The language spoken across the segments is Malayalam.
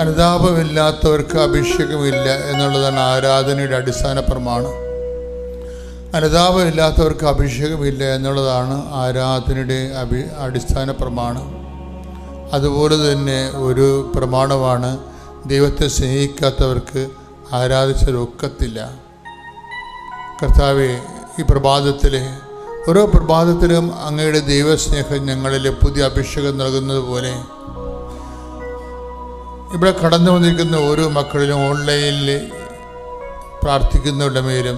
അനുതാപമില്ലാത്തവർക്ക് അഭിഷേകമില്ല എന്നുള്ളതാണ് ആരാധനയുടെ അടിസ്ഥാന പ്രമാണം. അനുതാപമില്ലാത്തവർക്ക് അഭിഷേകമില്ല എന്നുള്ളതാണ് ആരാധനയുടെ അടിസ്ഥാന പ്രമാണം. അതുപോലെ തന്നെ ഒരു പ്രമാണമാണ് ദൈവത്തെ സ്നേഹിക്കാത്തവർക്ക് ആരാധിച്ചതൊക്കത്തില്ല. കർത്താവേ, ഈ പ്രഭാതത്തിലെ ഓരോ പ്രഭാതത്തിലും അങ്ങയുടെ ദൈവസ്നേഹം ഞങ്ങളിലെ പുതിയ അഭിഷേകം നൽകുന്നത് പോലെ ഇവിടെ കടന്നു വന്നിരിക്കുന്ന ഓരോ മക്കളിലും ഓൺലൈനിൽ പ്രാർത്ഥിക്കുന്നവരുടെ മേലും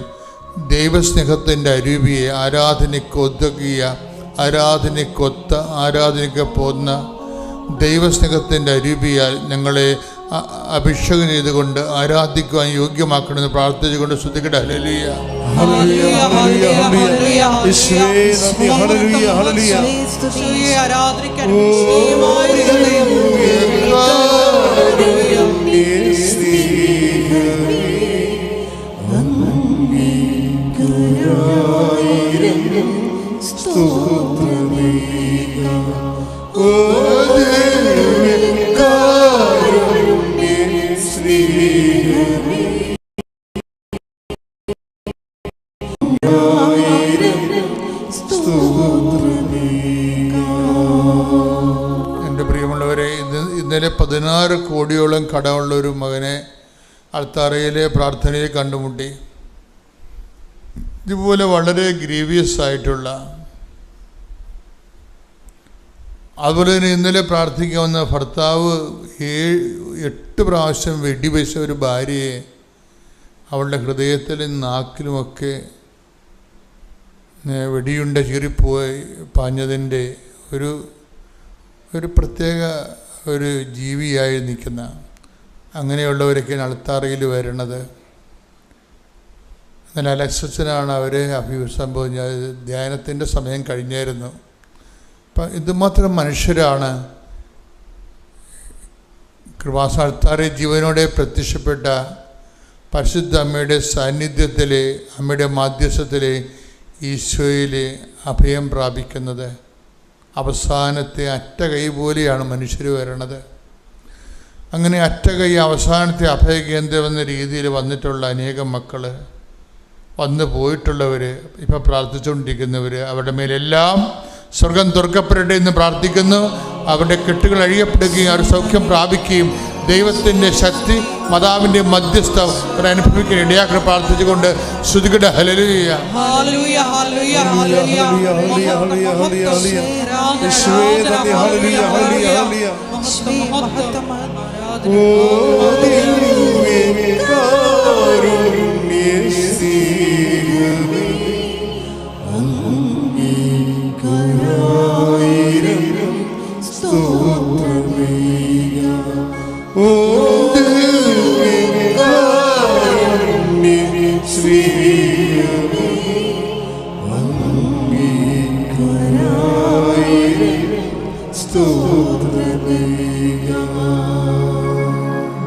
ദൈവസ്നേഹത്തിൻ്റെ അരുവിയെ ആരാധനയ്ക്ക് പോന്ന ദൈവസ്നേഹത്തിൻ്റെ അരുവിയാൽ ഞങ്ങളെ അഭിഷേകം ചെയ്തുകൊണ്ട് ആരാധിക്കുവാൻ യോഗ്യമാക്കണമെന്ന് പ്രാർത്ഥിച്ചുകൊണ്ട് സ്തുതിക്കട്ടെ. Hallelujah, hallelujah, hallelujah, hallelujah, hallelujah. ആരാധിക്കാൻ എൻ്റെ പ്രിയമുള്ളവരെ, ഇന്നലെ 16 കോടിയോളം കടമുള്ള ഒരു മകനെ അൾത്താരയിലെ പ്രാർത്ഥനയിൽ കണ്ടുമുട്ടി. ഇതുപോലെ വളരെ ഗ്രീവിയസ് ആയിട്ടുള്ള, അതുപോലെ തന്നെ ഇന്നലെ പ്രാർത്ഥിക്കാൻ വന്ന ഭർത്താവ് 8 പ്രാവശ്യം വെടിവെച്ച ഒരു ഭാര്യയെ അവളുടെ ഹൃദയത്തിലും നാക്കിലുമൊക്കെ വെടിയുണ്ട ചീറിപ്പോയി പാഞ്ഞതിൻ്റെ ഒരു പ്രത്യേക ഒരു ജീവിയായി നിൽക്കുന്ന അങ്ങനെയുള്ളവരൊക്കെയാണ് അൾത്താരയിൽ വരുന്നത്. എന്നാൽ അലക്സച്ചനാണ് അവരെ അഭിസംബോധന ചെയ്തത്. ധ്യാനത്തിൻ്റെ സമയം കഴിഞ്ഞായിരുന്നു. അപ്പം ഇതുമാത്രം മനുഷ്യരാണ് കൃപാസ അൾത്താരയിൽ ജീവനോടെ പ്രത്യക്ഷപ്പെട്ട പരിശുദ്ധ അമ്മയുടെ സാന്നിധ്യത്തിലെ, അമ്മയുടെ മാധ്യസ്ഥത്തിലെ ഈശോയിലെ അഭയം പ്രാപിക്കുന്നത്. അവസാനത്തെ അറ്റകൈ പോലെയാണ് മനുഷ്യർ വരണത്. അങ്ങനെ അറ്റകൈ അവസാനത്തെ അഭയകേന്ദ്രം എന്ന രീതിയിൽ വന്നിട്ടുള്ള അനേകം മക്കൾ, വന്നു പോയിട്ടുള്ളവർ, ഇപ്പം പ്രാർത്ഥിച്ചുകൊണ്ടിരിക്കുന്നവർ, അവരുടെ മേലെല്ലാം സ്വർഗം തുറക്കപ്പെടട്ടെ എന്ന് പ്രാർത്ഥിക്കുന്നു. അവരുടെ കെട്ടുകൾ അഴിയപ്പെടുകയും അവർ സൗഖ്യം പ്രാപിക്കുകയും ദൈവത്തിൻ്റെ ശക്തി, മാതാവിൻ്റെ മധ്യസ്ഥം അനുഭവിക്കാൻ ഇടയാക്കി പ്രാർത്ഥിച്ചുകൊണ്ട് സ്തുതിക്കട്ടെ. Hallelujah, hallelujah, hallelujah, hallelujah, hallelujah, hallelujah, യേശുവേ നന്ദി, ഹല്ലേലൂയ, ഹല്ലേലൂയ, ഹല്ലേലൂയ. ഓ ദൈവമേ, കാരുണ്യസീമേ, അങ്ങേയ്ക്കായിരം സ്തോത്രമേ. ഓ ദൈവമേ, കാരുണ്യസീമേ, അങ്ങേയ്ക്കായിരം സ്തോത്രമേ.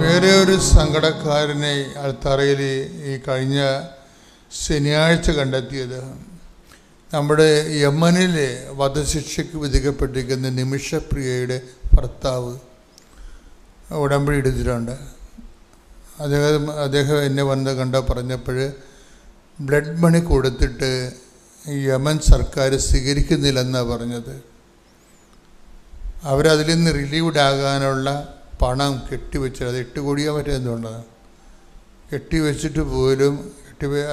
വേറെ ഒരു സങ്കടക്കാരനെ അൾത്താരയിൽ ഈ കഴിഞ്ഞ ശനിയാഴ്ച കണ്ടെത്തിയത് നമ്മുടെ യമനിലെ വധശിക്ഷയ്ക്ക് വിധിക്കപ്പെട്ടിരിക്കുന്ന നിമിഷപ്രിയയുടെ ഭർത്താവ് ഉടമ്പടി എടുത്തിട്ടുണ്ട്. അദ്ദേഹം എന്നെ വന്ന് പറഞ്ഞപ്പോൾ ബ്ലഡ് മണി കൊടുത്തിട്ട് യമൻ സർക്കാർ സ്വീകരിക്കുന്നില്ലെന്നാണ് പറഞ്ഞത്. അവരതിൽ നിന്ന് റിലീവ്ഡ് ആകാനുള്ള പണം കെട്ടിവെച്ചത്, അത് 8 കോടിയോ മറ്റെന്തുകൊണ്ടാണ് കെട്ടിവെച്ചിട്ട് പോലും,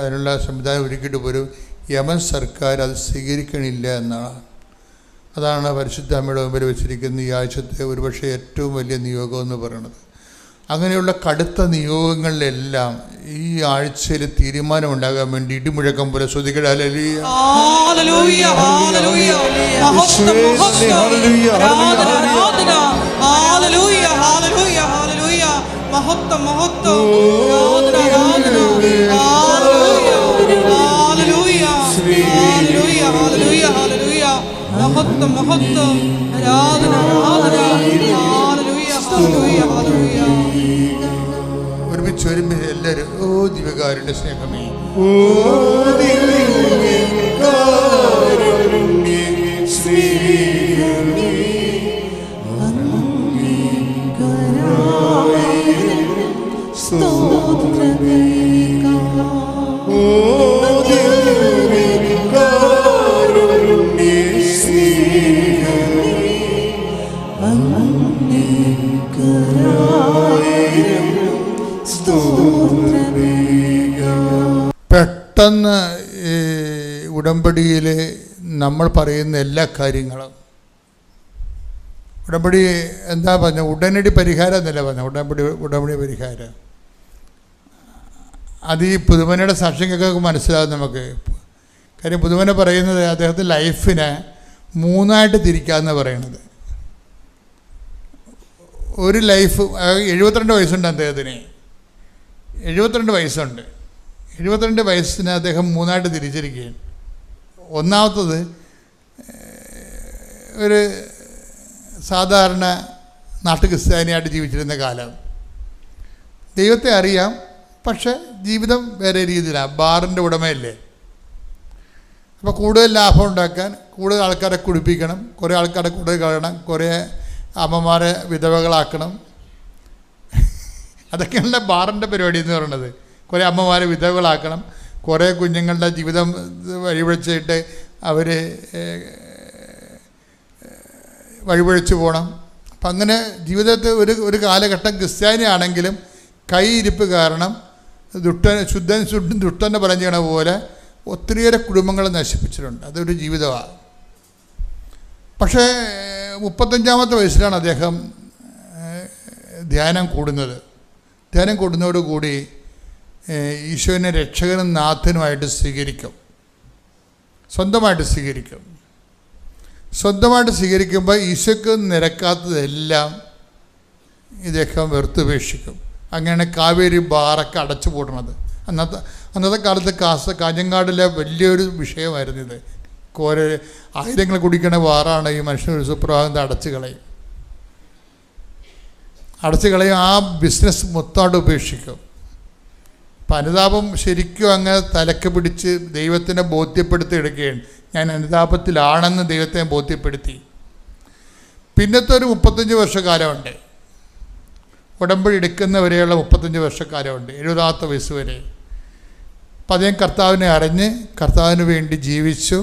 അതിനുള്ള സംവിധാനം ഒരുക്കിയിട്ട് പോലും യമൻ സർക്കാർ അത് സ്വീകരിക്കണില്ല എന്നാണ്. അതാണ് പരിശുദ്ധ അമ്മയുടെ മുമ്പിൽ വെച്ചിരിക്കുന്ന ഈ ആഴ്ചത്തെ ഒരുപക്ഷെ ഏറ്റവും വലിയ നിയോഗം എന്ന് പറയുന്നത്. അങ്ങനെയുള്ള കടുത്ത നിയോഗങ്ങളിലെല്ലാം ഈ ആഴ്ചയിൽ തീരുമാനമുണ്ടാകാൻ വേണ്ടി ഇടിമുഴക്കം പോലെ സ്തുതിക്കട്ടെ. Hallelujah, hallelujah, hallelujah, hallelujah, hallelujah, മഹത്വം, മഹത്വം, ആരാധന, ആരാധന, hallelujah, hallelujah, hallelujah, hallelujah, hallelujah, മഹത്വം, മഹത്വം, ആരാധന, ആരാധന, ഹല്ലേലൂയ, ഹല്ലേലൂയ, ഹല്ലേലൂയ. ഒരുമിച്ച് വരുമ്പോൾ എല്ലാവരും ഓ ദിവ്യകാരുണ്യ സ്നേഹമേ, ഓ ദിവ്യകാരുണ്യ സ്നേഹമേ, അങ്ങേയ്ക്കായിരം പെട്ടെന്ന് ഈ ഉടമ്പടിയിൽ നമ്മൾ പറയുന്ന എല്ലാ കാര്യങ്ങളും ഉടമ്പടി എന്താ പറഞ്ഞ ഉടനടി പരിഹാരം എന്നല്ല പറഞ്ഞ ഉടമ്പടി പരിഹാരം. അത് ഈ പുതുമനയുടെ സാക്ഷ്യങ്ങൾക്ക് മനസ്സിലാകും നമുക്ക്. കാര്യം പുതുമന പറയുന്നത് അദ്ദേഹത്തിൻ്റെ ലൈഫിനെ 3ആയിട്ട് തിരിക്കാമെന്ന് പറയണത്. ഒരു ലൈഫ് 72 വയസ്സുണ്ട് അദ്ദേഹത്തിന്. 72 വയസ്സുണ്ട്. 72 വയസ്സിന് അദ്ദേഹം 3ആയിട്ട് തിരിച്ചിരിക്കുകയാണ്. ഒന്നാമത്തത് ഒരു സാധാരണ നാട്ടുക്രിസ്ത്യാനിയായിട്ട് ജീവിച്ചിരുന്ന കാലം. ദൈവത്തെ അറിയാം, പക്ഷെ ജീവിതം വേറെ രീതിയിലാണ്. ബാറിൻ്റെ ഉടമയല്ലേ. അപ്പോൾ കൂടുതൽ ലാഭം ഉണ്ടാക്കാൻ കൂടുതൽ ആൾക്കാരെ കുടിപ്പിക്കണം, കുറേ ആൾക്കാരെ കൂടുതൽ കളയണം, കുറേ അമ്മമാരെ വിധവകളാക്കണം. അതൊക്കെയുള്ള ബാറിൻ്റെ പരിപാടി എന്ന് പറയുന്നത്. കുറേ അമ്മമാരെ വിധവകളാക്കണം, കുറേ കുഞ്ഞുങ്ങളുടെ ജീവിതം വഴിപിഴച്ചിട്ട് അവർ വഴിപിഴച്ച് പോകണം. അപ്പം അങ്ങനെ ജീവിതത്തിൽ ഒരു കാലഘട്ടം ക്രിസ്ത്യാനിയാണെങ്കിലും കൈയിരിപ്പ് കാരണം ദുഷ്ടനെ പറഞ്ഞു ചെയ്യണ പോലെ ഒത്തിരിയേറെ കുടുംബങ്ങൾ നശിപ്പിച്ചിട്ടുണ്ട്. അതൊരു ജീവിതമാണ്. പക്ഷേ 35-ാമത്തെ വയസ്സിലാണ് അദ്ദേഹം ധ്യാനം കൂടുന്നത്. ധ്യാനം കൂടുന്നതോടുകൂടി ഈശോനെ രക്ഷകനും നാഥനുമായിട്ട് സ്വീകരിക്കും. സ്വന്തമായിട്ട് സ്വീകരിക്കുമ്പോൾ ഈശോയ്ക്ക് നിരക്കാത്തതെല്ലാം ഇദ്ദേഹം വെറുത്തുപേക്ഷിക്കും. അങ്ങനെയാണ് കാവേരി ബാറൊക്കെ അടച്ചു പൂട്ടണത്. അന്നത്തെ കാലത്ത് കാഞ്ഞങ്ങാടിലെ വലിയൊരു വിഷയമായിരുന്നു ഇത്. ആയിരങ്ങൾ കുടിക്കണ ബാറാണ് ഈ മനുഷ്യനൊരു സുപ്രഭാതം അടച്ചു കളയും. ആ ബിസിനസ് മൊത്തമായിട്ട് ഉപേക്ഷിക്കും. അപ്പം അനുതാപം ശരിക്കും അങ്ങ് തലക്ക് പിടിച്ച് ദൈവത്തിനെ ബോധ്യപ്പെടുത്തി എടുക്കുകയാണ്. ഞാൻ അനുതാപത്തിലാണെന്ന് ദൈവത്തെ ബോധ്യപ്പെടുത്തി. പിന്നത്തെ ഒരു 35 വർഷക്കാലമുണ്ട്. ഉടമ്പടി എടുക്കുന്നവരെയുള്ള 35 വർഷക്കാലമുണ്ട്. 70-ാമത്തെ വയസ്സ് വരെ. അപ്പം അദ്ദേഹം കർത്താവിനെ അറിഞ്ഞ് കർത്താവിന് വേണ്ടി ജീവിച്ചു,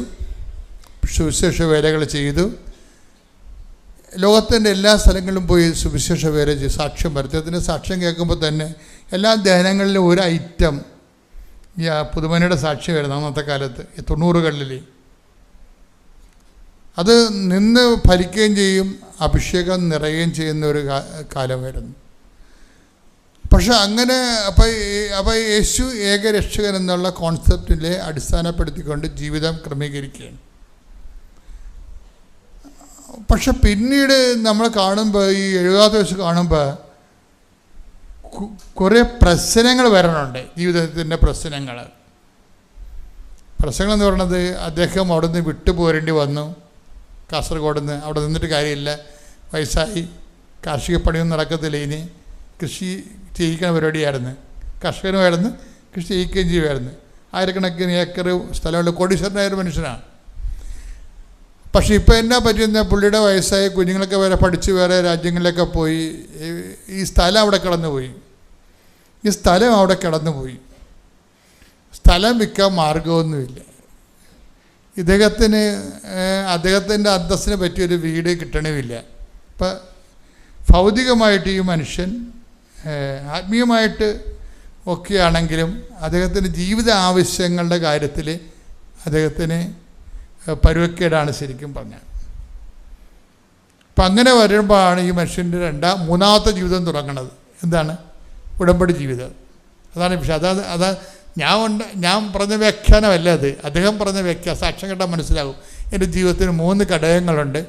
സുവിശേഷ വേലകൾ ചെയ്തു. ലോകത്തിൻ്റെ എല്ലാ സ്ഥലങ്ങളിലും പോയി സുവിശേഷ വേല ചെയ്ത് സാക്ഷ്യം വരുത്തി. അതിൻ്റെ സാക്ഷ്യം കേൾക്കുമ്പോൾ തന്നെ എല്ലാ ധ്യാനങ്ങളിലും ഒരു ഐറ്റം ഈ പുതുമനയുടെ സാക്ഷ്യം വരുന്നു. അന്നത്തെ കാലത്ത് 90കളിൽ അത് നിന്ന് ഫലിക്കുകയും ചെയ്യും, അഭിഷേകം നിറയുകയും ചെയ്യുന്ന ഒരു കാലമായിരുന്നു. പക്ഷെ അങ്ങനെ അപ്പോൾ യേശു ഏകരക്ഷകൻ എന്നുള്ള കോൺസെപ്റ്റിലെ അടിസ്ഥാനപ്പെടുത്തിക്കൊണ്ട് ജീവിതം ക്രമീകരിക്കുകയാണ്. പക്ഷെ പിന്നീട് നമ്മൾ കാണുമ്പോൾ ഈ 70-ാമത്തെ വയസ്സ് കാണുമ്പോൾ കുറേ പ്രശ്നങ്ങൾ വരണുണ്ട്. ജീവിതത്തിൻ്റെ പ്രശ്നങ്ങൾ എന്ന് പറയുന്നത് അദ്ദേഹം അവിടെ നിന്ന് വിട്ടുപോരേണ്ടി വന്നു. കാസർഗോഡ് നിന്ന് അവിടെ നിന്നിട്ട് കാര്യമില്ല, വയസ്സായി, കാർഷിക പണിയൊന്നും നടക്കത്തില്ല. ഇനി കൃഷി ചെയ്യിക്കുന്ന പരിപാടിയായിരുന്നു. കർഷകനുമായിരുന്നു, കൃഷി ചെയ്യിക്കുകയും ചെയ്യുമായിരുന്നു. ആയിരക്കണക്കിന് ഏക്കർ സ്ഥലമുള്ള കോടീശ്വരനായ ഒരു മനുഷ്യനാണ്. പക്ഷേ ഇപ്പോൾ എന്നാ പറ്റിയെന്ന പുള്ളിയുടെ വയസ്സായ കുഞ്ഞുങ്ങളൊക്കെ വരെ പഠിച്ച് വേറെ രാജ്യങ്ങളിലൊക്കെ പോയി. ഈ സ്ഥലം അവിടെ കടന്നുപോയി. സ്ഥലം വിൽക്കാൻ മാർഗമൊന്നുമില്ല. അദ്ദേഹത്തിൻ്റെ അന്തസ്സിനെ പറ്റിയൊരു വീട് കിട്ടണമില്ല. അപ്പം ഭൗതികമായിട്ട് ഈ മനുഷ്യൻ ആത്മീയമായിട്ട് ഒക്കെ ആണെങ്കിലും അദ്ദേഹത്തിൻ്റെ ജീവിത ആവശ്യങ്ങളുടെ കാര്യത്തിൽ അദ്ദേഹത്തിന് പരുവക്കേടാണ് ശരിക്കും പറഞ്ഞാൽ. അപ്പം അങ്ങനെ വരുമ്പോഴാണ് ഈ മനുഷ്യൻ്റെ മൂന്നാമത്തെ ജീവിതം തുടങ്ങുന്നത്. എന്താണ്? ഉടമ്പടി ജീവിതം. അതാണ് വിഷയം. അതാ ഞാൻ പറഞ്ഞ വ്യാഖ്യാനമല്ല അത്, അദ്ദേഹം പറഞ്ഞ സാക്ഷ്യം കേട്ടാൽ മനസ്സിലാകും. എൻ്റെ ജീവിതത്തിന് 3 ഘടകങ്ങളുണ്ട്.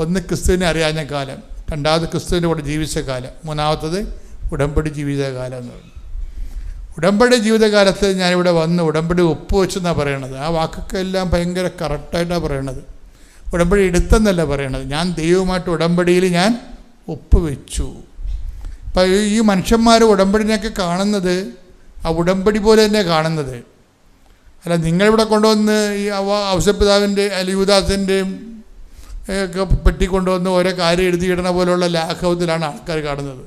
ഒന്ന് ക്രിസ്തുവിനെ അറിയാഞ്ഞ കാലം, രണ്ടാമത് ക്രിസ്തുവിൻ്റെ കൂടെ ജീവിച്ച കാലം, മൂന്നാമത്തത് ഉടമ്പടി ജീവിതകാലം എന്ന് പറഞ്ഞു. ഉടമ്പടി ജീവിതകാലത്ത് ഞാനിവിടെ വന്ന് ഉടമ്പടി ഒപ്പുവെച്ചെന്നാണ് പറയണത്. ആ വാക്കൊക്കെ എല്ലാം ഭയങ്കര കറക്റ്റായിട്ടാണ് പറയണത്. ഉടമ്പടി എടുത്തെന്നല്ല പറയണത്. ഞാൻ ദൈവവുമായിട്ട് ഉടമ്പടിയിൽ ഞാൻ ഒപ്പുവെച്ചു. അപ്പം ഈ മനുഷ്യന്മാർ ഉടമ്പടിനെയൊക്കെ കാണുന്നത് ആ ഉടമ്പടി പോലെ തന്നെ കാണുന്നത്. അല്ല, നിങ്ങളിവിടെ കൊണ്ടുവന്ന് ഈ ഔസപിതാവിൻ്റെ അല്ലെങ്കിൽ യൂദാസിൻ്റെയും ഒക്കെ പെട്ടി കൊണ്ടുവന്ന് ഓരോ കാര്യം എഴുതിയിടണ പോലെയുള്ള ലാഘവത്തിലാണ് ആൾക്കാർ കാണുന്നത്.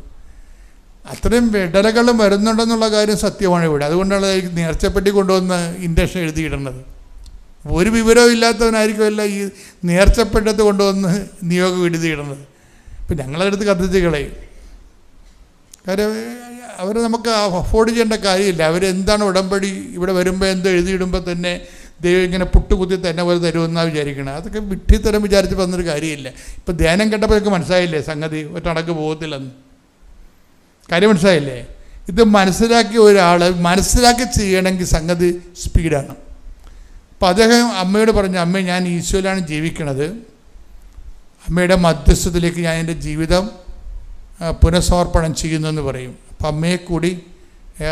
അത്രയും ഇടലകളും വരുന്നുണ്ടെന്നുള്ള കാര്യം സത്യമാണ് ഇവിടെ. അതുകൊണ്ടാണ് നേർച്ചപ്പെട്ടി കൊണ്ടുവന്ന് ഇൻഡക്ഷൻ എഴുതിയിടുന്നത്. ഒരു വിവരവും ഇല്ലാത്തവനായിരിക്കുമല്ല ഈ നേർച്ചപ്പെട്ടത് കൊണ്ടുവന്ന് നിയോഗം എഴുതിയിടുന്നത്. ഇപ്പം ഞങ്ങളതെടുത്ത് കത്തിച്ച് കളയും. കാര്യം അവർ നമുക്ക് അഫോർഡ് ചെയ്യേണ്ട കാര്യമില്ല. അവരെന്താണ് ഉടമ്പടി ഇവിടെ വരുമ്പോൾ എന്തോ എഴുതിയിടുമ്പോൾ തന്നെ ദൈവം ഇങ്ങനെ പുട്ടുകുത്തി തന്നെ പോലെ തരുമെന്നാണ് വിചാരിക്കണം. അതൊക്കെ വിഡ്ഢിത്തരം വിചാരിച്ച് വന്നൊരു കാര്യമില്ല. ഇപ്പം ധ്യാനം കേട്ടപ്പോൾ എനിക്ക് മനസ്സിലായില്ലേ സംഗതി ഒറ്റടക്ക് പോകത്തില്ലെന്ന്. കാര്യം മനസ്സിലായില്ലേ? ഇത് മനസ്സിലാക്കിയ ഒരാൾ മനസ്സിലാക്കി ചെയ്യണമെങ്കിൽ സംഗതി സ്പീഡാണ്. അപ്പോൾ അദ്ദേഹം അമ്മയോട് പറഞ്ഞു, അമ്മ ഞാൻ ഈശോയിലാണ് ജീവിക്കണത്, അമ്മയുടെ മധ്യസ്ഥത്തിലേക്ക് ഞാൻ എൻ്റെ ജീവിതം പുനഃസമർപ്പണം ചെയ്യുന്നു എന്ന് പറയും. അപ്പം അമ്മയെ കൂടി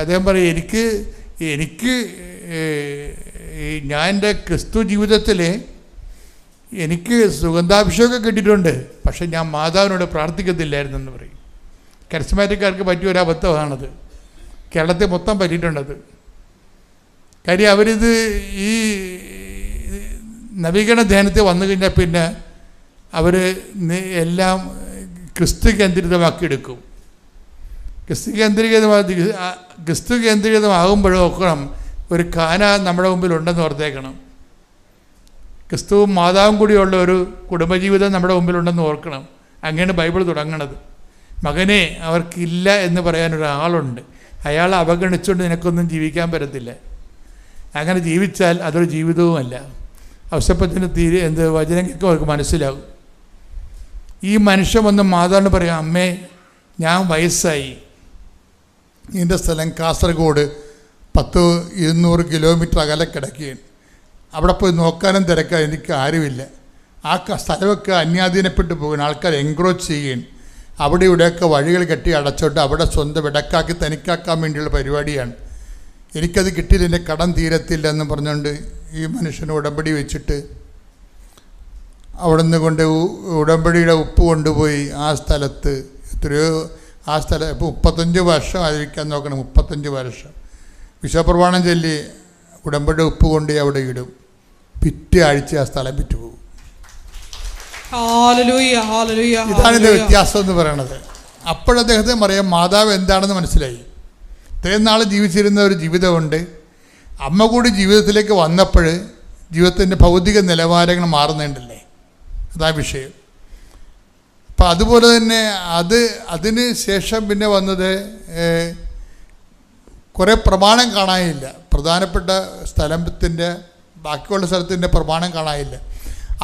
അദ്ദേഹം പറയും, എനിക്ക് ഞാൻ എൻ്റെ ക്രിസ്തു ജീവിതത്തിൽ എനിക്ക് സുഗന്ധാഭിഷേകം കിട്ടിയിട്ടുണ്ട്, പക്ഷെ ഞാൻ മാതാവിനോട് പ്രാർത്ഥിക്കത്തില്ലായിരുന്നെന്ന് പറയും. കരിസ്മാറ്റിക്കാർക്ക് പറ്റിയ ഒരു അബദ്ധമാണത്. കേരളത്തിൽ മൊത്തം പറ്റിയിട്ടുണ്ടത്. കാര്യം അവരിത് ഈ നവീകരണ ധ്യാനത്തിൽ വന്നു കഴിഞ്ഞാൽ പിന്നെ അവർ എല്ലാം ക്രിസ്തു കേന്ദ്രീകൃതമാക്കിയെടുക്കും. ക്രിസ്തു കേന്ദ്രീകൃതമാകുമ്പോഴും നോക്കണം, ഒരു കാന നമ്മുടെ മുമ്പിൽ ഉണ്ടെന്ന് ഓർത്തേക്കണം. ക്രിസ്തുവും മാതാവും കൂടിയുള്ള ഒരു കുടുംബജീവിതം നമ്മുടെ മുമ്പിലുണ്ടെന്ന് ഓർക്കണം. അങ്ങനെയാണ് ബൈബിൾ തുടങ്ങണത്. മകനെ അവർക്കില്ല എന്ന് പറയാനൊരാളുണ്ട്, അയാൾ അവഗണിച്ചുകൊണ്ട് നിനക്കൊന്നും ജീവിക്കാൻ പറ്റത്തില്ല. അങ്ങനെ ജീവിച്ചാൽ അതൊരു ജീവിതവുമല്ല. ഔസപ്പത്തിന് വചനം കേൾക്കുമ്പോൾ അവർക്ക് മനസ്സിലാകും. ഈ മനുഷ്യൻ വന്ന് മാതാവിന് പറയാം, അമ്മേ ഞാൻ വയസ്സായി, എൻ്റെ സ്ഥലം കാസർഗോഡ് 100-200 കിലോമീറ്റർ അകലെ കിടക്കുകയാണ്, അവിടെ പോയി നോക്കാനും തിരക്കാൻ എനിക്ക് ആരുമില്ല, ആ സ്ഥലമൊക്കെ അന്യാധീനപ്പെട്ടു പോകുകയാണ്, ആൾക്കാർ എൻക്രോച്ച് ചെയ്യുകയാണ്, അവിടെ ഇവിടെയൊക്കെ വഴികൾ കെട്ടി അടച്ചോട്ട് അവിടെ സ്വന്തം ഇടക്കാക്കി തനിക്കാക്കാൻ വേണ്ടിയുള്ള പരിപാടിയാണ്, എനിക്കത് കിട്ടിയില്ല, എൻ്റെ കടം തീരത്തില്ല എന്ന് പറഞ്ഞുകൊണ്ട് ഈ മനുഷ്യന് ഉടമ്പടി വെച്ചിട്ട് അവിടെ നിന്ന് കൊണ്ട് ഉടമ്പടിയുടെ ഉപ്പ് കൊണ്ടുപോയി ആ സ്ഥലത്ത് എത്രയോ ആ സ്ഥലം ഇപ്പോൾ 35 വർഷം ആയിരിക്കാൻ നോക്കണം. 35 വർഷം വിശ്വപ്രമാണം ചൊല്ലി ഉടമ്പടി ഉപ്പ് കൊണ്ട് അവിടെ ഇടും. പിറ്റേ ആഴ്ച ആ സ്ഥലം വിറ്റുപോകും. ഇതാണ് ഇതിൻ്റെ വ്യത്യാസം എന്ന് പറയണത്. അപ്പോഴദ്ദേഹത്തിന് പറയാം, മാതാവ് എന്താണെന്ന് മനസ്സിലായി. ഇത്രയും നാൾ ജീവിച്ചിരുന്ന ഒരു ജീവിതമുണ്ട്, അമ്മ കൂടി ജീവിതത്തിലേക്ക് വന്നപ്പോൾ ജീവിതത്തിൻ്റെ ഭൗതിക നിലവാരങ്ങൾ മാറുന്നുണ്ടല്ലേ, അതാ വിഷയം. അപ്പം അതുപോലെ തന്നെ അതിന് ശേഷം പിന്നെ വന്നത് കുറേ പ്രമാണം കാണാനില്ല. പ്രധാനപ്പെട്ട സ്ഥലത്തിൻ്റെ ബാക്കിയുള്ള സ്ഥലത്തിൻ്റെ പ്രമാണം കാണാനില്ല.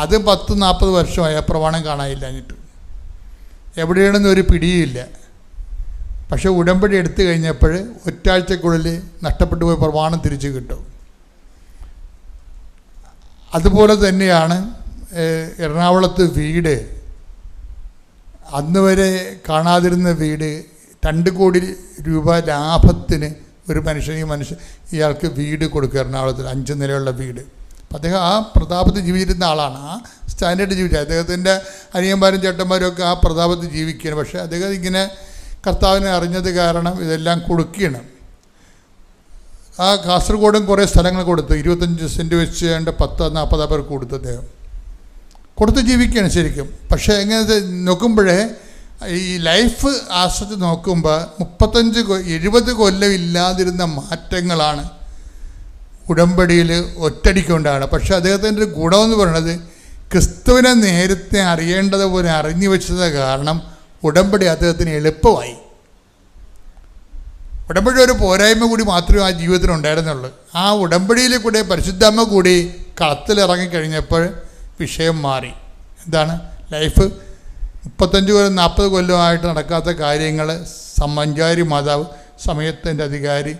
അത് 10-40 വർഷമായി ആ പ്രമാണം കാണാനില്ല. എന്നിട്ട് എവിടെയാണെന്ന് ഒരു പിടിയില്ല. പക്ഷെ ഉടമ്പടി എടുത്തു കഴിഞ്ഞപ്പോൾ ഒറ്റാഴ്ചക്കുള്ളിൽ നഷ്ടപ്പെട്ടു പോയ പ്രമാണം തിരിച്ചു കിട്ടും. അതുപോലെ തന്നെയാണ് എറണാകുളത്ത് വീട്, അന്ന് വരെ കാണാതിരുന്ന വീട് 2 കോടി രൂപ ലാഭത്തിന് ഒരു ഇയാൾക്ക് വീട് കൊടുക്കുക. എറണാകുളത്തിൽ 5 നിലയുള്ള വീട്. അപ്പം അദ്ദേഹം ആ പ്രതാപത്തിൽ ജീവിച്ചിരുന്ന ആളാണ്, ആ സ്റ്റാൻഡേർഡ് ജീവിച്ചത്. അദ്ദേഹത്തിൻ്റെ അനിയന്മാരും ചേട്ടന്മാരും ഒക്കെ ആ പ്രതാപത്തിൽ ജീവിക്കുകയാണ്. പക്ഷേ അദ്ദേഹം ഇങ്ങനെ കർത്താവിനെ അറിഞ്ഞത് കാരണം ഇതെല്ലാം കൊടുക്കുകയാണ്. ആ കാസർഗോഡും കുറേ സ്ഥലങ്ങൾ കൊടുത്തു, 25 സെൻറ്റ് വെച്ച് 10-40 പേർക്ക് കൊടുത്തു. അദ്ദേഹം കൊടുത്ത് ജീവിക്കുകയാണ് ശരിക്കും. പക്ഷേ എങ്ങനെ നോക്കുമ്പോഴേ ഈ ലൈഫ് ആശ്രയിച്ച് നോക്കുമ്പോൾ 35-70 കൊല്ലം ഇല്ലാതിരുന്ന മാറ്റങ്ങളാണ് ഉടമ്പടിയിൽ ഒറ്റടിക്കൊണ്ടാണ്. പക്ഷേ അദ്ദേഹത്തിൻ്റെ ഒരു ഗുണമെന്ന് പറയുന്നത് ക്രിസ്തുവിനെ നേരത്തെ അറിയേണ്ടതുപോലെ അറിഞ്ഞു വെച്ചത് കാരണം ഉടമ്പടി അദ്ദേഹത്തിന് എളുപ്പമായി. ഉടമ്പടി ഒരു പോരായ്മ കൂടി മാത്രമേ ആ ജീവിതത്തിൽ ഉണ്ടായിരുന്നുള്ളൂ. ആ ഉടമ്പടിയിൽ കൂടെ പരിശുദ്ധാമ്മ കൂടി കളത്തിലിറങ്ങിക്കഴിഞ്ഞപ്പോൾ വിഷയം മാറി. എന്താണ് ലൈഫ് 35-40 കൊല്ലമായിട്ട് നടക്കാത്ത കാര്യങ്ങൾ സമ്മഞ്ചാരി മാതാവ് സമയത്തിൻ്റെ അധികാരി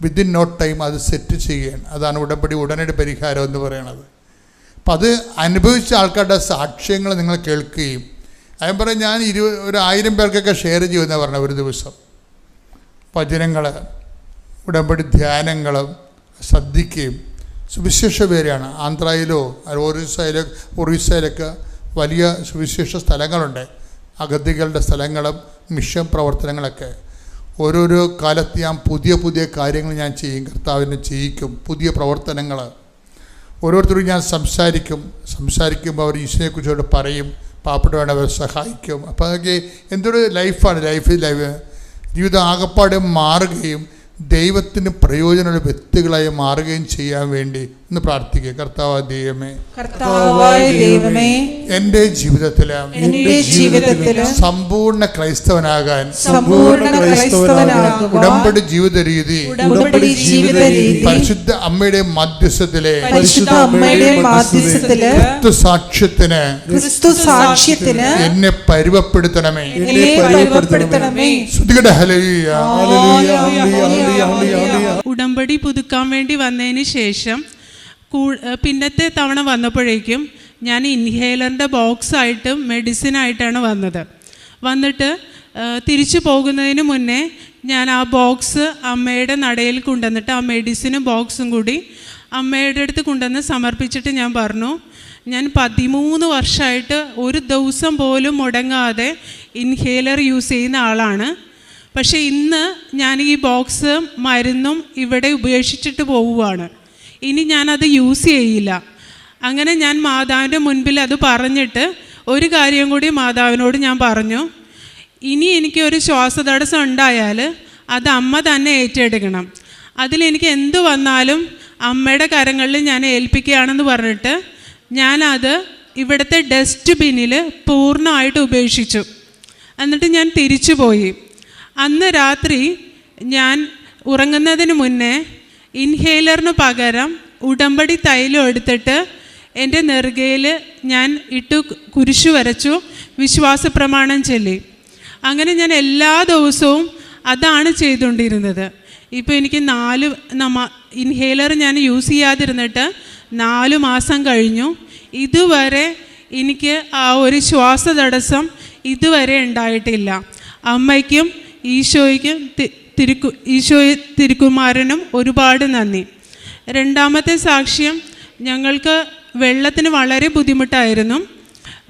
വിത്തിൻ നോ ടൈം അത് സെറ്റ് ചെയ്യുകയാണ്. അതാണ് ഉടമ്പടി ഉടനടി പരിഹാരം എന്ന് പറയുന്നത്. അപ്പം അത് അനുഭവിച്ച ആൾക്കാരുടെ സാക്ഷ്യങ്ങൾ നിങ്ങൾ കേൾക്കുകയും ഞാൻ പറയും, ഞാൻ 1000 പേർക്കൊക്കെ ഷെയർ ചെയ്യുമെന്നാണ് പറഞ്ഞത്. ഒരു ദിവസം വചനങ്ങൾ ഉടമ്പടി ധ്യാനങ്ങളും ശ്രദ്ധിക്കുകയും സുവിശേഷ പേരാണ്. ആന്ധ്രയിലോ ഒറീസയിലൊക്കെ വലിയ സുവിശേഷ സ്ഥലങ്ങളുണ്ട്, അഗതികളുടെ സ്ഥലങ്ങളും മിഷൻ പ്രവർത്തനങ്ങളൊക്കെ. ഓരോരോ കാലത്ത് ഞാൻ പുതിയ കാര്യങ്ങൾ ഞാൻ ചെയ്യും, കർത്താവിനെ ചെയ്യിക്കും, പുതിയ പ്രവർത്തനങ്ങൾ. ഓരോരുത്തരും ഞാൻ സംസാരിക്കുമ്പോൾ അവർ ഈശോയെക്കുറിച്ചോട് പറയും, പാവപ്പെട്ടവരെ അവരെ സഹായിക്കും. അപ്പോൾ അതൊക്കെ എന്തൊരു ലൈഫാണ്. ജീവിതം ആകപ്പാടെ മാറുകയും ദൈവത്തിന് പ്രയോജനമുള്ള വ്യക്തികളായി മാറുകയും ചെയ്യാൻ വേണ്ടി എന്ന് പ്രാർത്ഥിക്കുക. കർത്താവായ ദൈവമേ, എൻ്റെ ജീവിതത്തില് സമ്പൂർണ്ണ ക്രൈസ്തവനാകാൻ ഉടമ്പടി ജീവിത രീതി പരിശുദ്ധ അമ്മയുടെ മധ്യസ്ഥത്തിലെ ക്രിസ്തുസാക്ഷ്യത്തിന് എന്നെ പരുവപ്പെടുത്തണമേ. ഉടമ്പടി പുതുക്കാൻ വേണ്ടി വന്നതിന് ശേഷം പിന്നത്തെ തവണ വന്നപ്പോഴേക്കും ഞാൻ ഇൻഹേലറിൻ്റെ ബോക്സായിട്ടും മെഡിസിനായിട്ടാണ് വന്നിട്ട് തിരിച്ചു പോകുന്നതിന് മുന്നേ ഞാൻ ആ ബോക്സ് അമ്മയുടെ നടയിൽ കൊണ്ടുവന്നിട്ട് ആ മെഡിസിനും ബോക്സും കൂടി അമ്മയുടെ അടുത്ത് കൊണ്ടുവന്ന് സമർപ്പിച്ചിട്ട് ഞാൻ പറഞ്ഞു, ഞാൻ 13 വർഷമായിട്ട് ഒരു ദിവസം പോലും മുടങ്ങാതെ ഇൻഹേലർ യൂസ് ചെയ്യുന്ന ആളാണ്. പക്ഷേ ഇന്ന് ഞാൻ ഈ ബോക്സ് മരുന്നും ഇവിടെ ഉപേക്ഷിച്ചിട്ട് പോവുകയാണ്. ഇനി ഞാനത് യൂസ് ചെയ്യില്ല. അങ്ങനെ ഞാൻ മാതാവിൻ്റെ മുൻപിൽ അത് പറഞ്ഞിട്ട് ഒരു കാര്യം കൂടി മാതാവിനോട് ഞാൻ പറഞ്ഞു, ഇനി എനിക്കൊരു ശ്വാസതടസ്സം ഉണ്ടായാൽ അത് അമ്മ തന്നെ ഏറ്റെടുക്കണം. അതിലെനിക്ക് എന്ത് വന്നാലും അമ്മയുടെ കരങ്ങളിൽ ഞാൻ ഏൽപ്പിക്കുകയാണെന്ന് പറഞ്ഞിട്ട് ഞാനത് ഇവിടുത്തെ ഡസ്റ്റ് ബിന്നിൽ പൂർണ്ണമായിട്ട് ഉപേക്ഷിച്ചു. എന്നിട്ട് ഞാൻ തിരിച്ചു പോയി. അന്ന് രാത്രി ഞാൻ ഉറങ്ങുന്നതിന് മുന്നേ ഇൻഹേലറിന് പകരം ഉടമ്പടി തൈലം എടുത്തിട്ട് എൻ്റെ നെറുകയിൽ ഞാൻ ഇട്ടു കുരിശു വരച്ചു, വിശ്വാസ പ്രമാണം ചൊല്ലി. അങ്ങനെ ഞാൻ എല്ലാ ദിവസവും അതാണ് ചെയ്തുകൊണ്ടിരുന്നത്. ഇപ്പോൾ എനിക്ക് ഇൻഹേലർ ഞാൻ യൂസ് ചെയ്യാതിരുന്നിട്ട് 4 മാസം കഴിഞ്ഞു. ഇതുവരെ എനിക്ക് ആ ഒരു ശ്വാസതടസ്സം ഇതുവരെ ഉണ്ടായിട്ടില്ല. അമ്മയ്ക്കും ഈശോയ്ക്കും തിരുക്കുമാരനും ഒരുപാട് നന്ദി. രണ്ടാമത്തെ സാക്ഷ്യം, ഞങ്ങൾക്ക് വെള്ളത്തിന് വളരെ ബുദ്ധിമുട്ടായിരുന്നു.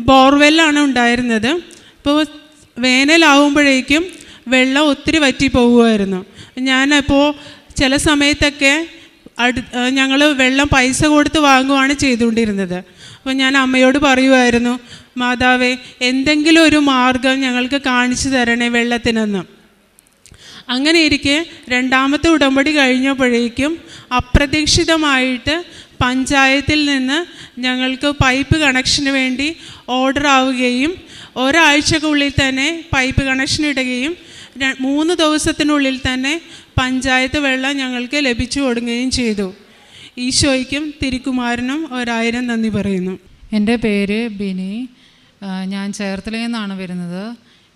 ബോർവെല്ലാണ് ഉണ്ടായിരുന്നത്. ഇപ്പോൾ വേനലാവുമ്പോഴേക്കും വെള്ളം ഒത്തിരി വറ്റി പോകുമായിരുന്നു. ഞാനപ്പോൾ ചില സമയത്തൊക്കെ ഞങ്ങൾ വെള്ളം പൈസ കൊടുത്ത് വാങ്ങുകയാണ് ചെയ്തുകൊണ്ടിരുന്നത്. അപ്പോൾ ഞാൻ അമ്മയോട് പറയുമായിരുന്നു, മാതാവേ, എന്തെങ്കിലും ഒരു മാർഗം ഞങ്ങൾക്ക് കാണിച്ചു തരണേ വെള്ളത്തിനെന്ന്. അങ്ങനെ ഇരിക്കെ രണ്ടാമത്തെ ഉടമ്പടി കഴിഞ്ഞപ്പോഴേക്കും അപ്രതീക്ഷിതമായിട്ട് പഞ്ചായത്തിൽ നിന്ന് ഞങ്ങൾക്ക് പൈപ്പ് കണക്ഷന് വേണ്ടി ഓർഡർ ആവുകയും ഒരാഴ്ചക്കുള്ളിൽ തന്നെ പൈപ്പ് കണക്ഷൻ ഇടുകയും 3 ദിവസത്തിനുള്ളിൽ തന്നെ പഞ്ചായത്ത് വെള്ളം ഞങ്ങൾക്ക് ലഭിച്ചു കൊടുക്കുകയും ചെയ്തു. ഈശോയ്ക്കും തിരുക്കുമാരനും 1000 നന്ദി പറയുന്നു. എൻ്റെ പേര് ബിനി. ഞാൻ ചേർത്തലയിൽ നിന്നാണ് വരുന്നത്.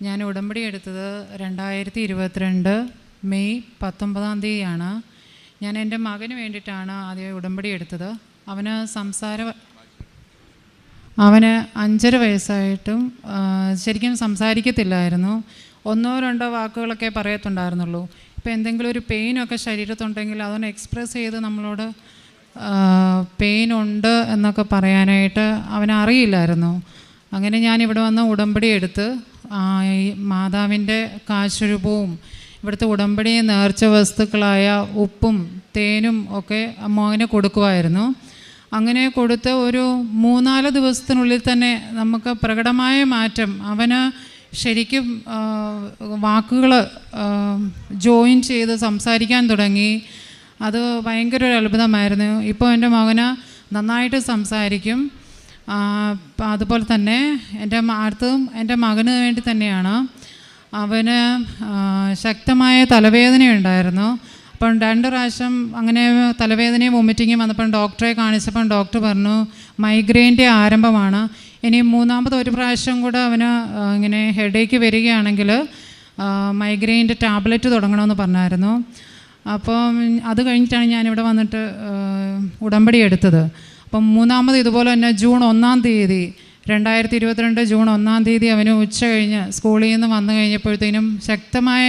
ഞാൻ ഉടമ്പടി എടുത്തത് 2022 മെയ് 19-ാം തീയതിയാണ്. ഞാൻ എൻ്റെ മകന് വേണ്ടിയിട്ടാണ് ആദ്യം ഉടമ്പടി എടുത്തത്. അവന് 5.5 വയസ്സായിട്ടും ശരിക്കും സംസാരിക്കത്തില്ലായിരുന്നു. 1-2 വാക്കുകളൊക്കെ പറയത്തുണ്ടായിരുന്നുള്ളൂ. ഇപ്പോൾ എന്തെങ്കിലും ഒരു പെയിനൊക്കെ ശരീരത്തുണ്ടെങ്കിൽ അതൊന്ന് എക്സ്പ്രസ് ചെയ്ത് നമ്മളോട് പെയിൻ ഉണ്ട് എന്നൊക്കെ പറയാനായിട്ട് അവനറിയില്ലായിരുന്നു. അങ്ങനെ ഞാനിവിടെ വന്ന് ഉടമ്പടി എടുത്ത് ഈ മാതാവിൻ്റെ കാശുരൂപവും ഇവിടുത്തെ ഉടമ്പടി നേർച്ച വസ്തുക്കളായ ഉപ്പും തേനും ഒക്കെ മോനെ കൊടുക്കുമായിരുന്നു. അങ്ങനെ കൊടുത്ത് ഒരു 3-4 ദിവസത്തിനുള്ളിൽ തന്നെ നമുക്ക് പ്രകടമായ മാറ്റം, അവന് ശരിക്കും വാക്കുകൾ ജോയിൻ ചെയ്ത് സംസാരിക്കാൻ തുടങ്ങി. അത് ഭയങ്കര ഒരു അത്ഭുതമായിരുന്നു. ഇപ്പോൾ എൻ്റെ മകന് നന്നായിട്ട് സംസാരിക്കും. അതുപോലെ തന്നെ എൻ്റെ മകന് വേണ്ടി തന്നെയാണ്. അവന് ശക്തമായ തലവേദനയുണ്ടായിരുന്നു. അപ്പം 2 പ്രാവശ്യം അങ്ങനെ തലവേദനയും വൊമിറ്റിങ്ങും വന്നപ്പം ഡോക്ടറെ കാണിച്ചപ്പം ഡോക്ടർ പറഞ്ഞു മൈഗ്രെയിൻ്റെ ആരംഭമാണ്. ഇനി 3-ാമത് 1 പ്രാവശ്യം കൂടെ അവന് ഇങ്ങനെ ഹെഡേക്ക് വരികയാണെങ്കിൽ മൈഗ്രെയിൻ്റെ ടാബ്ലറ്റ് തുടങ്ങണമെന്ന് പറഞ്ഞായിരുന്നു. അപ്പം അത് കഴിഞ്ഞിട്ടാണ് ഞാനിവിടെ വന്നിട്ട് ഉടമ്പടി എടുത്തത്. അപ്പം 3-ാമത് ഇതുപോലെ തന്നെ ജൂൺ 1-ാം തീയതി 2022 ജൂൺ 1-ാം തീയതി അവന് ഉച്ച കഴിഞ്ഞ് സ്കൂളിൽ നിന്ന് വന്നു കഴിഞ്ഞപ്പോഴത്തേനും ശക്തമായ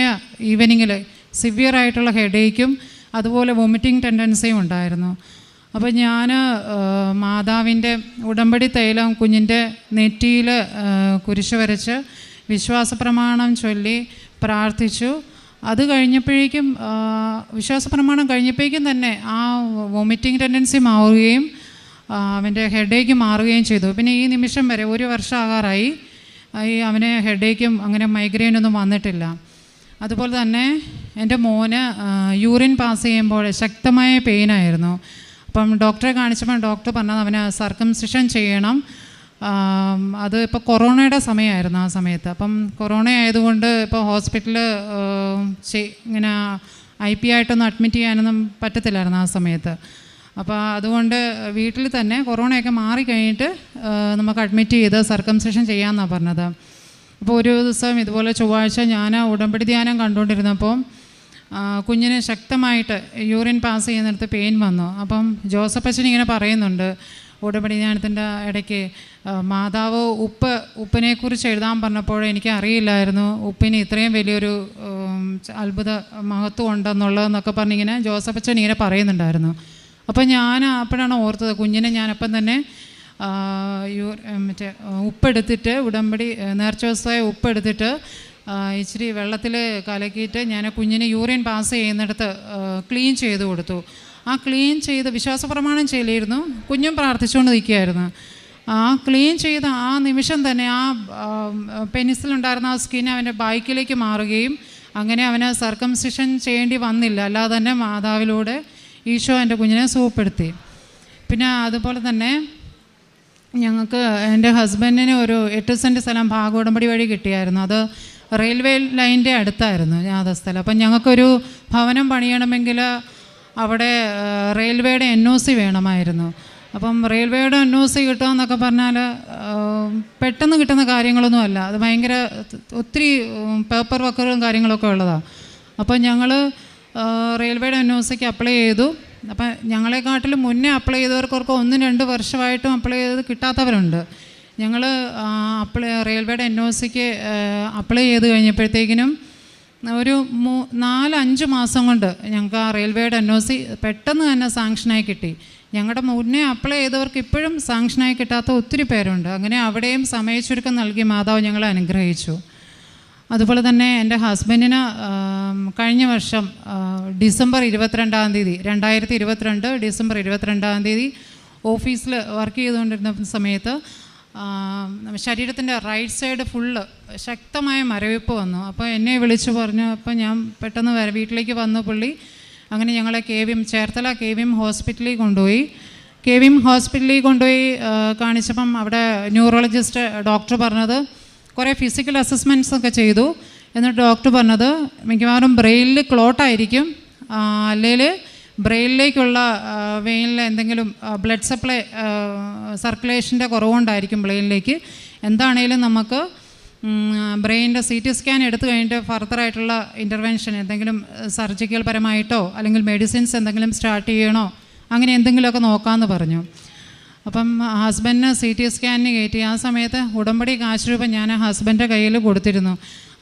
ഈവനിങ്ങിൽ സിവിയറായിട്ടുള്ള ഹെഡേക്കും അതുപോലെ വൊമിറ്റിംഗ് ടെൻഡൻസിയും ഉണ്ടായിരുന്നു. അപ്പോൾ ഞാൻ മാതാവിൻ്റെ ഉടമ്പടി തൈലം കുഞ്ഞിൻ്റെ നെറ്റിയിൽ കുരിശ് വരച്ച് വിശ്വാസ പ്രമാണം ചൊല്ലി പ്രാർത്ഥിച്ചു. അത് കഴിഞ്ഞപ്പോഴേക്കും വിശ്വാസ പ്രമാണം കഴിഞ്ഞപ്പോഴേക്കും തന്നെ ആ വൊമിറ്റിംഗ് ടെൻഡൻസി മാറുകയും അവൻ്റെ ഹെഡേക്ക് മാറുകയും ചെയ്തു. പിന്നെ ഈ നിമിഷം വരെ 1 വർഷം ആകാറായി അവന് ഹെഡേക്കും അങ്ങനെ മൈഗ്രെയിനൊന്നും വന്നിട്ടില്ല. അതുപോലെ തന്നെ എൻ്റെ മോന് യൂറിൻ പാസ് ചെയ്യുമ്പോൾ ശക്തമായ പെയിനായിരുന്നു. അപ്പം ഡോക്ടറെ കാണിച്ചപ്പോൾ ഡോക്ടർ പറഞ്ഞത് അവന് സർക്കംസിഷൻ ചെയ്യണം. അത് ഇപ്പോൾ കൊറോണയുടെ സമയമായിരുന്നു ആ സമയത്ത്. അപ്പം കൊറോണ ആയതുകൊണ്ട് ഇപ്പോൾ ഹോസ്പിറ്റലിൽ ഇങ്ങനെ IP ആയിട്ടൊന്നും അഡ്മിറ്റ് ചെയ്യാനൊന്നും പറ്റത്തില്ലായിരുന്നു ആ സമയത്ത്. അപ്പോൾ അതുകൊണ്ട് വീട്ടിൽ തന്നെ കൊറോണയൊക്കെ മാറിക്കഴിഞ്ഞിട്ട് നമുക്ക് അഡ്മിറ്റ് ചെയ്ത് സർക്കംസിഷൻ ചെയ്യാമെന്നാണ് പറഞ്ഞത്. അപ്പോൾ ഒരു ദിവസം ഇതുപോലെ ചൊവ്വാഴ്ച ഞാൻ ഉടമ്പടി ധ്യാനം കണ്ടുകൊണ്ടിരുന്നപ്പോൾ കുഞ്ഞിന് ശക്തമായിട്ട് യൂറിൻ പാസ് ചെയ്യുന്നിടത്ത് പെയിൻ വന്നു. അപ്പം ജോസഫ് അച്ഛൻ ഇങ്ങനെ പറയുന്നുണ്ട് ഉടമ്പടി ധ്യാനത്തിൻ്റെ ഇടയ്ക്ക്, മാതാവ് ഉപ്പിനെക്കുറിച്ച് എഴുതാൻ പറഞ്ഞപ്പോൾ എനിക്ക് അറിയില്ലായിരുന്നു ഉപ്പിന് ഇത്രയും വലിയൊരു അത്ഭുത മഹത്വം ഉണ്ടെന്നുള്ളതെന്നൊക്കെ പറഞ്ഞിങ്ങനെ ജോസഫ് അച്ഛൻ ഇങ്ങനെ പറയുന്നുണ്ടായിരുന്നു. അപ്പോൾ ഞാൻ അപ്പോഴാണ് ഓർത്തത്, കുഞ്ഞിനെ ഞാനപ്പം തന്നെ ഉപ്പെടുത്തിട്ട് ഉടമ്പടി നേർച്ച ദിവസമായ ഉപ്പെടുത്തിട്ട് ഇച്ചിരി വെള്ളത്തിൽ കലക്കിയിട്ട് ഞാൻ കുഞ്ഞിന് യൂറിൻ പാസ് ചെയ്യുന്നിടത്ത് ക്ലീൻ ചെയ്ത് കൊടുത്തു. ആ ക്ലീൻ ചെയ്ത് വിശ്വാസപ്രമാണം ചെയ്യില്ലായിരുന്നു, കുഞ്ഞും പ്രാർത്ഥിച്ചുകൊണ്ട് നിൽക്കുകയായിരുന്നു. ആ ക്ലീൻ ചെയ്ത ആ നിമിഷം തന്നെ ആ പെനിസിലുണ്ടായിരുന്ന ആ സ്കിൻ അവൻ്റെ ബൈക്കിലേക്ക് മാറുകയും അങ്ങനെ അവന് സർക്കംസിഷൻ ചെയ്യേണ്ടി വന്നില്ല. അല്ലാതെ തന്നെ മാതാവിലൂടെ ഈശോ എൻ്റെ കുഞ്ഞിനെ സുഖപ്പെടുത്തി. പിന്നെ അതുപോലെ തന്നെ ഞങ്ങൾക്ക് എൻ്റെ ഹസ്ബൻഡിന് ഒരു 8 സെൻറ്റ് സ്ഥലം ഭാഗോടമ്പടി വഴി കിട്ടിയായിരുന്നു. അത് റെയിൽവേ ലൈനിൻ്റെ അടുത്തായിരുന്നു യാഥാ സ്ഥലം. അപ്പം ഞങ്ങൾക്കൊരു ഭവനം പണിയണമെങ്കിൽ അവിടെ റെയിൽവേയുടെ NOC വേണമായിരുന്നു. അപ്പം റെയിൽവേയുടെ NOC കിട്ടുമെന്നൊക്കെ പറഞ്ഞാൽ പെട്ടെന്ന് കിട്ടുന്ന കാര്യങ്ങളൊന്നുമല്ല, അത് ഭയങ്കര ഒത്തിരി പേപ്പർ വർക്കുകളും കാര്യങ്ങളൊക്കെ ഉള്ളതാണ്. അപ്പം ഞങ്ങൾ റെയിൽവേയുടെ NOCക്ക് അപ്ലൈ ചെയ്തു. അപ്പം ഞങ്ങളെക്കാട്ടിലും മുന്നേ അപ്ലൈ ചെയ്തവർക്കൊക്കെ 1-2 വർഷമായിട്ടും അപ്ലൈ ചെയ്ത് കിട്ടാത്തവരുണ്ട്. ഞങ്ങൾ റെയിൽവേയുടെ NOCക്ക് അപ്ലൈ ചെയ്ത് കഴിഞ്ഞപ്പോഴത്തേക്കിനും ഒരു 4-5 മാസം കൊണ്ട് ഞങ്ങൾക്ക് ആ റെയിൽവേയുടെ NOC പെട്ടെന്ന് തന്നെ സാങ്ഷനായി കിട്ടി. ഞങ്ങളുടെ മുന്നേ അപ്ലൈ ചെയ്തവർക്ക് ഇപ്പോഴും സാങ്ഷനായി കിട്ടാത്ത ഒത്തിരി പേരുണ്ട്. അങ്ങനെ അവിടെയും സമയച്ചുരുക്കം നൽകി മാതാവ് ഞങ്ങളെ അനുഗ്രഹിച്ചു. അതുപോലെ തന്നെ എൻ്റെ ഹസ്ബൻഡിന് കഴിഞ്ഞ വർഷം ഡിസംബർ 22-ാം തീയതി 2022 ഡിസംബർ 22-ാം തീയതി ഓഫീസിൽ വർക്ക് ചെയ്തുകൊണ്ടിരുന്ന സമയത്ത് ശരീരത്തിൻ്റെ റൈറ്റ് സൈഡ് ഫുള്ള് ശക്തമായ മരവിപ്പ് വന്നു. അപ്പോൾ എന്നെ വിളിച്ചു പറഞ്ഞു. അപ്പോൾ ഞാൻ പെട്ടെന്ന് വീട്ടിലേക്ക് വന്നു പുള്ളി. അങ്ങനെ ഞങ്ങളെ ചേർത്തല KVM ഹോസ്പിറ്റലിൽ കൊണ്ടുപോയി. KVM ഹോസ്പിറ്റലിൽ കൊണ്ടുപോയി കാണിച്ചപ്പം അവിടെ ന്യൂറോളജിസ്റ്റ് ഡോക്ടർ പറഞ്ഞത് കുറേ ഫിസിക്കൽ അസസ്മെൻറ്റ്സ് ഒക്കെ ചെയ്തു. എന്നിട്ട് ഡോക്ടർ പറഞ്ഞത് മിക്കവാറും ബ്രെയിനിൽ ക്ലോട്ടായിരിക്കും, അല്ലെങ്കിൽ ബ്രെയിനിലേക്കുള്ള വെയിനിൽ എന്തെങ്കിലും ബ്ലഡ് സപ്ലൈ സർക്കുലേഷൻ്റെ കുറവുകൊണ്ടായിരിക്കും ബ്രെയിനിലേക്ക്. എന്താണേലും നമുക്ക് ബ്രെയിനിൻ്റെ CT സ്കാൻ എടുത്തു കഴിഞ്ഞിട്ട് ഫർദറായിട്ടുള്ള ഇൻ്റർവെൻഷൻ എന്തെങ്കിലും സർജിക്കൽ പരമായിട്ടോ അല്ലെങ്കിൽ മെഡിസിൻസ് എന്തെങ്കിലും സ്റ്റാർട്ട് ചെയ്യണോ അങ്ങനെ എന്തെങ്കിലുമൊക്കെ നോക്കാമെന്ന് പറഞ്ഞു. അപ്പം ഹസ്ബൻഡിന് CT സ്കാനിന് കയറ്റി. ആ സമയത്ത് ഉടമ്പടി കാശ് രൂപ ഞാൻ ഹസ്ബൻഡിൻ്റെ കയ്യിൽ കൊടുത്തിരുന്നു.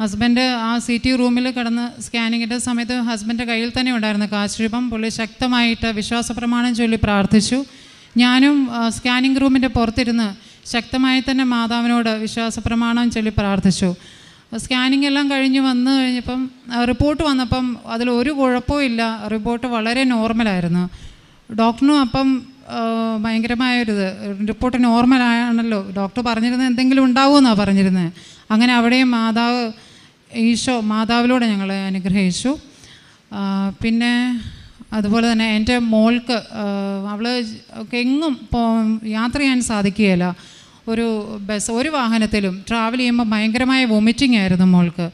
ഹസ്ബൻഡ് ആ CT റൂമിൽ കിടന്ന് സ്കാനിങ്ങിൻ്റെ സമയത്ത് ഹസ്ബൻഡിൻ്റെ കയ്യിൽ തന്നെ ഉണ്ടായിരുന്നു കാശ് രൂപം. പുള്ളി ശക്തമായിട്ട് വിശ്വാസപ്രമാണം ചൊല്ലി പ്രാർത്ഥിച്ചു. ഞാനും സ്കാനിങ് റൂമിൻ്റെ പുറത്തിരുന്ന് ശക്തമായി തന്നെ മാതാവിനോട് വിശ്വാസപ്രമാണം ചൊല്ലി പ്രാർത്ഥിച്ചു. സ്കാനിങ് എല്ലാം കഴിഞ്ഞ് വന്നു കഴിഞ്ഞപ്പം റിപ്പോർട്ട് വന്നപ്പം അതിലൊരു കുഴപ്പമില്ല, റിപ്പോർട്ട് വളരെ നോർമലായിരുന്നു. ഡോക്ടറിനും അപ്പം ഭയങ്കരമായൊരിത്, റിപ്പോർട്ട് നോർമലാണല്ലോ, ഡോക്ടർ പറഞ്ഞിരുന്നത് എന്തെങ്കിലും ഉണ്ടാവുമെന്നാണ് പറഞ്ഞിരുന്നത്. അങ്ങനെ അവിടെയും മാതാവിലൂടെ ഞങ്ങളെ അനുഗ്രഹിച്ചു. പിന്നെ അതുപോലെ തന്നെ എൻ്റെ മോൾക്ക് അവൾ എങ്ങും യാത്ര ചെയ്യാൻ സാധിക്കുകയില്ല. ഒരു വാഹനത്തിലും ട്രാവൽ ചെയ്യുമ്പോൾ ഭയങ്കരമായ വൊമിറ്റിംഗ് ആയിരുന്നു മോൾക്ക്.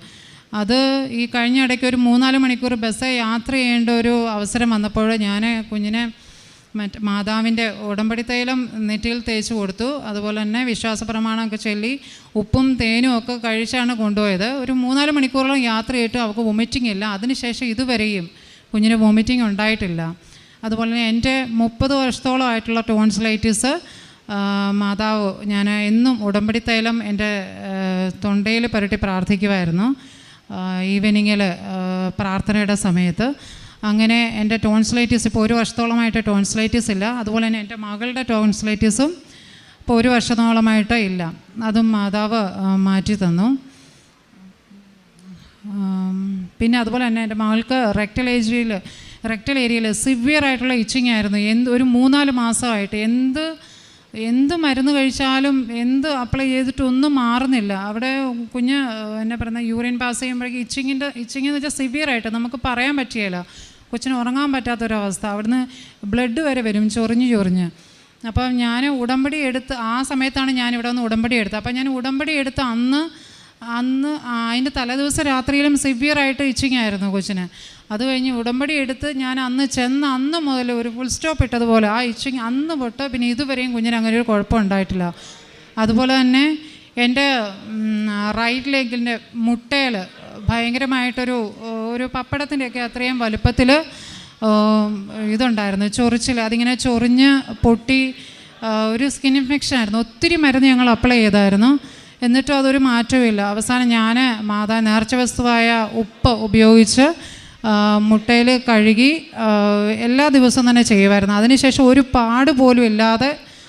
അത് ഈ കഴിഞ്ഞ ഇടയ്ക്ക് ഒരു 3-4 മണിക്കൂർ ബസ് യാത്ര ചെയ്യേണ്ട ഒരു അവസരം വന്നപ്പോൾ ഞാൻ കുഞ്ഞിനെ മാതാവിൻ്റെ ഉടമ്പടി തൈലം നെറ്റിയിൽ തേച്ച് കൊടുത്തു. അതുപോലെ തന്നെ വിശ്വാസപ്രമാണമൊക്കെ ചൊല്ലി ഉപ്പും തേനും ഒക്കെ കഴിച്ചാണ് കൊണ്ടുപോയത്. ഒരു 3-4 മണിക്കൂറോളം യാത്ര ചെയ്തിട്ട് അവൾക്ക് വൊമിറ്റിംഗ് ഇല്ല. അതിനുശേഷം ഇതുവരെയും കുഞ്ഞിന് വോമിറ്റിംഗ് ഉണ്ടായിട്ടില്ല. അതുപോലെ തന്നെ എൻ്റെ 30 വർഷത്തോളം ആയിട്ടുള്ള ടോൺസിലൈറ്റിസ് മാതാവ് ഞാൻ എന്നും ഉടമ്പടി തൈലം എൻ്റെ തൊണ്ടയിൽ പുരട്ടി പ്രാർത്ഥിക്കുമായിരുന്നു ഈവനിങ്ങിൽ പ്രാർത്ഥനയുടെ സമയത്ത്. അങ്ങനെ എൻ്റെ ടോൺസിലൈറ്റിസ് ഇപ്പോൾ 1 വർഷത്തോളമായിട്ട് ടോൺസിലൈറ്റിസ് ഇല്ല. അതുപോലെ തന്നെ എൻ്റെ മകളുടെ ടോൺസിലൈറ്റിസും ഇപ്പോൾ 1 വർഷത്തോളമായിട്ട് ഇല്ല. അതും മാതാവ് മാറ്റി തന്നു. പിന്നെ അതുപോലെ തന്നെ എൻ്റെ മകൾക്ക് റെക്ടൽ ഏരിയയിൽ സിവിയർ ആയിട്ടുള്ള ഇച്ചിങ് ആയിരുന്നു. ഒരു 3-4 മാസമായിട്ട് എന്ത് മരുന്ന് കഴിച്ചാലും എന്ത് അപ്ലൈ ചെയ്തിട്ടൊന്നും മാറുന്നില്ല. അവിടെ കുഞ്ഞ് എന്നാ പറയുന്നത് യൂറിൻ പാസ് ചെയ്യുമ്പോഴേക്കും ഇച്ചിങ് എന്ന് വെച്ചാൽ സിവിയർ ആയിട്ട് നമുക്ക് പറയാൻ പറ്റുകയില്ല. കൊച്ചിന് ഉറങ്ങാൻ പറ്റാത്തൊരവസ്ഥ, അവിടുന്ന് ബ്ലഡ് വരെ വരും, ചൊറിഞ്ഞ്. അപ്പം ഞാൻ ഉടമ്പടി എടുത്ത് ആ സമയത്താണ് ഞാൻ ഇവിടെ വന്ന് ഉടമ്പടി എടുത്തത്. അപ്പം ഞാൻ ഉടമ്പടി എടുത്ത് അന്ന് അതിൻ്റെ തലേദിവസം രാത്രിയിലും സിവിയറായിട്ട് ഇച്ചിങ് ആയിരുന്നു കൊച്ചിന്. അത് കഴിഞ്ഞ് ഉടമ്പടി എടുത്ത് ഞാൻ അന്ന് മുതൽ ഒരു ഫുൾ സ്റ്റോപ്പ് ഇട്ടതുപോലെ ആ ഇച്ചിങ് അന്ന് തൊട്ട് പിന്നെ ഇതുവരെയും കുഞ്ഞിന് അങ്ങനെ ഒരു കുഴപ്പം ഉണ്ടായിട്ടില്ല. അതുപോലെ തന്നെ എൻ്റെ റൈറ്റ് ലെഗിൻ്റെ മുട്ടയിൽ ഭയങ്കരമായിട്ടൊരു പപ്പടത്തിൻ്റെയൊക്കെ അത്രയും വലുപ്പത്തിൽ ഇതുണ്ടായിരുന്നു, ചൊറിച്ചിൽ. അതിങ്ങനെ ചൊറിഞ്ഞ് പൊട്ടി ഒരു സ്കിൻ ഇൻഫെക്ഷൻ ആയിരുന്നു. ഒത്തിരി മരുന്ന് ഞങ്ങൾ അപ്ലൈ ചെയ്തായിരുന്നു, എന്നിട്ടും അതൊരു മാറ്റവുമില്ല. അവസാനം ഞാൻ നേർച്ച വസ്തുവായ ഉപ്പ് ഉപയോഗിച്ച് മുട്ടയിൽ കഴുകി എല്ലാ ദിവസവും തന്നെ ചെയ്യുമായിരുന്നു. അതിനുശേഷം ഒരു പാട് പോലും ഇല്ലാതെ